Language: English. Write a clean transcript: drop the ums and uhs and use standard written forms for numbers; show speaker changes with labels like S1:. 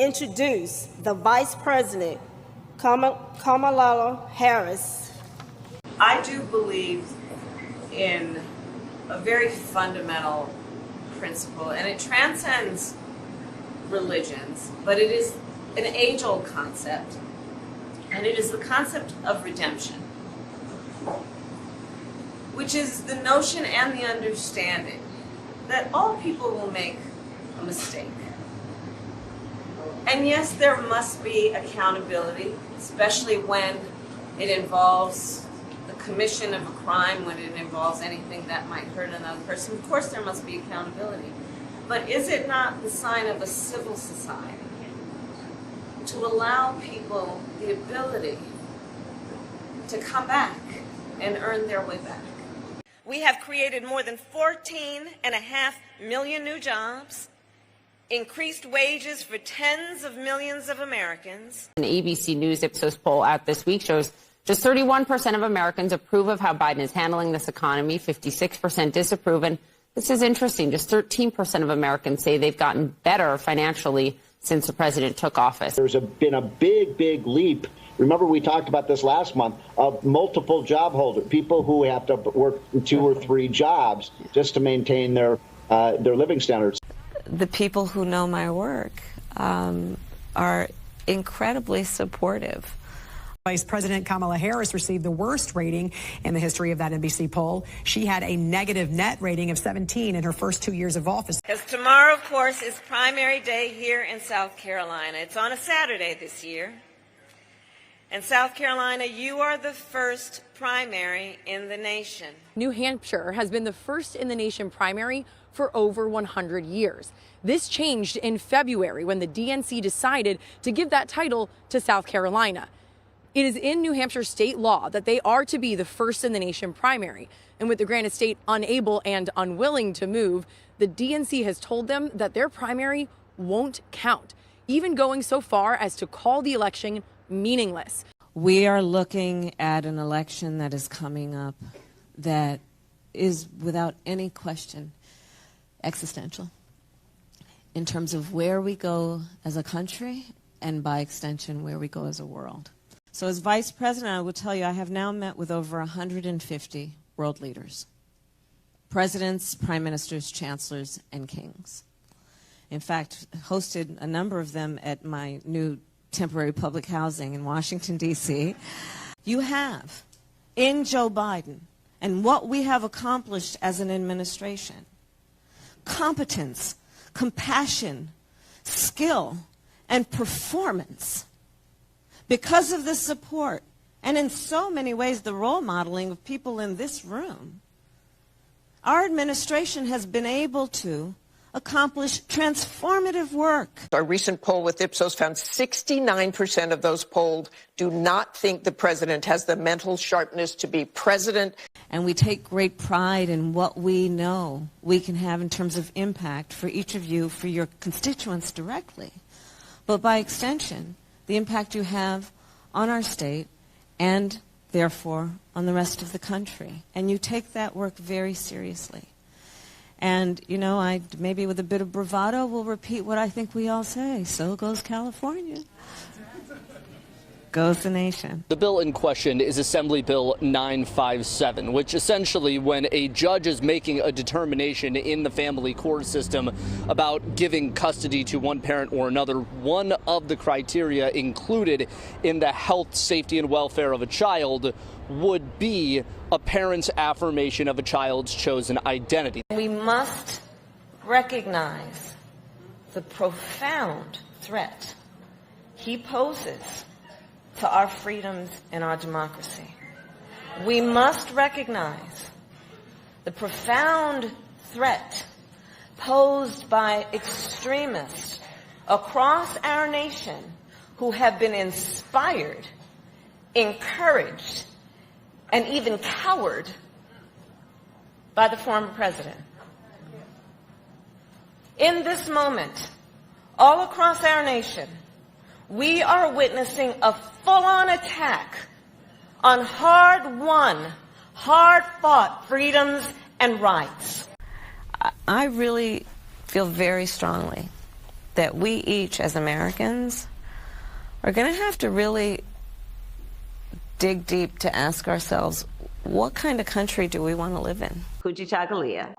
S1: introduce the Vice President, Kamala Harris.
S2: I do believe in a very fundamental principle, and it transcends religions, but it is an age-old concept, and it is the concept of redemption, which is the notion and the understanding that all people will make a mistake. And yes, there must be accountability, especially when it involves the commission of a crime, when it involves anything that might hurt another person. Of course, there must be accountability. But is it not the sign of a civil society to allow people the ability to come back and earn their way back? We have created more than 14.5 million new jobs, increased wages for tens of millions of Americans.
S3: An ABC News Ipsos poll out this week shows just 31% of Americans approve of how Biden is handling this economy, 56% disapprove, and this is interesting. Just 13% of Americans say they've gotten better financially since the president took office.
S4: There's been a big leap. Remember, we talked about this last month of multiple job holders, people who have to work 2 or 3 jobs just to maintain their living standards.
S5: The people who know my work are incredibly supportive.
S6: Vice President Kamala Harris received the worst rating in the history of that NBC poll. She had a negative net rating of 17 in her first 2 years of office.
S2: Because tomorrow, of course, is primary day here in South Carolina. It's on a Saturday this year. In South Carolina, you are the first primary in the nation.
S7: New Hampshire has been the first in the nation primary for over 100 years. This changed in February when the DNC decided to give that title to South Carolina. It is in New Hampshire state law that they are to be the first in the nation primary. And with the Granite State unable and unwilling to move, the DNC has told them that their primary won't count, even going so far as to call the election meaningless.
S5: We are looking at an election that is coming up that is, without any question, existential in terms of where we go as a country and, by extension, where we go as a world. So as Vice President, I will tell you, I have now met with over 150 world leaders, presidents, prime ministers, chancellors, and kings. In fact, hosted a number of them at my new temporary public housing in Washington, D.C. You have, in Joe Biden, and what we have accomplished as an administration, competence, compassion, skill, and performance. Because of the support, and in so many ways the role modeling of people in this room, our administration has been able to accomplish transformative work.
S8: A recent poll with Ipsos found 69% of those polled do not think the president has the mental sharpness to be president.
S5: And we take great pride in what we know we can have in terms of impact for each of you, for your constituents directly. But by extension, the impact you have on our state and, therefore, on the rest of the country. And you take that work very seriously. And, you know, I maybe with a bit of bravado will repeat what I think we all say. So goes California. Goes the nation.
S9: The bill in question is Assembly Bill 957, which essentially, when a judge is making a determination in the family court system about giving custody to one parent or another, one of the criteria included in the health, safety, and welfare of a child would be a parent's affirmation of a child's chosen identity.
S2: We must recognize the profound threat he poses to our freedoms and our democracy. We must recognize the profound threat posed by extremists across our nation who have been inspired, encouraged, and even cowered by the former president. In this moment, all across our nation, we are witnessing a full-on attack on hard-won, hard-fought freedoms and rights.
S5: I really feel very strongly that we each, as Americans, are going to have to really dig deep to ask ourselves, what kind of country do we want to live in?
S1: Kujichagulia.